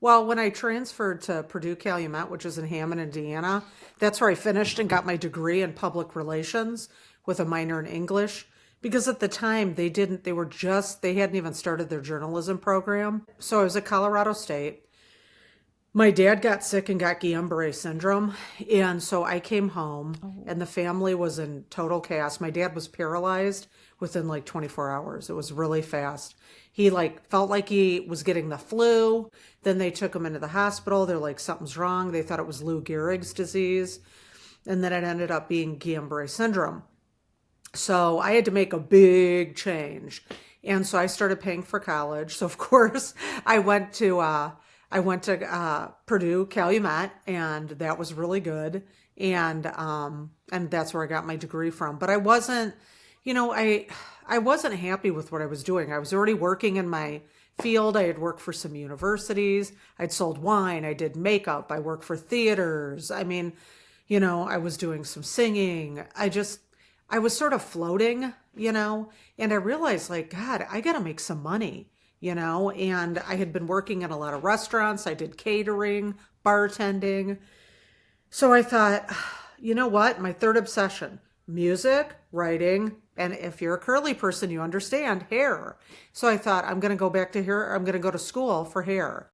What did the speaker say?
Well, when I transferred to Purdue Calumet, which is in Hammond, Indiana, that's where I finished and got my degree in public relations with a minor in English. Because at the time they hadn't even started their journalism program. So I was at Colorado State. My dad got sick and got Guillain-Barré syndrome. And so I came home Oh, and the family was in total chaos. My dad was paralyzed within like 24 hours. It was really fast. He like felt like he was getting the flu. Then they took him into the hospital. They're like, something's wrong. They thought it was Lou Gehrig's disease. And then it ended up being Guillain-Barré syndrome. So I had to make a big change. And so I started paying for college. So of course I went to Purdue Calumet, and that was really good. And that's where I got my degree from. But I wasn't, you know, I wasn't happy with what I was doing. I was already working in my field. I had worked for some universities. I'd sold wine. I did makeup. I worked for theaters. I mean, I was doing some singing. I was sort of floating, and I realized, like, God, I got to make some money, and I had been working in a lot of restaurants. I did catering, bartending. So I thought, you know what? My third obsession, music, writing, and if you're a curly person, you understand hair. So I thought, I'm going to go back to hair. I'm going to go to school for hair.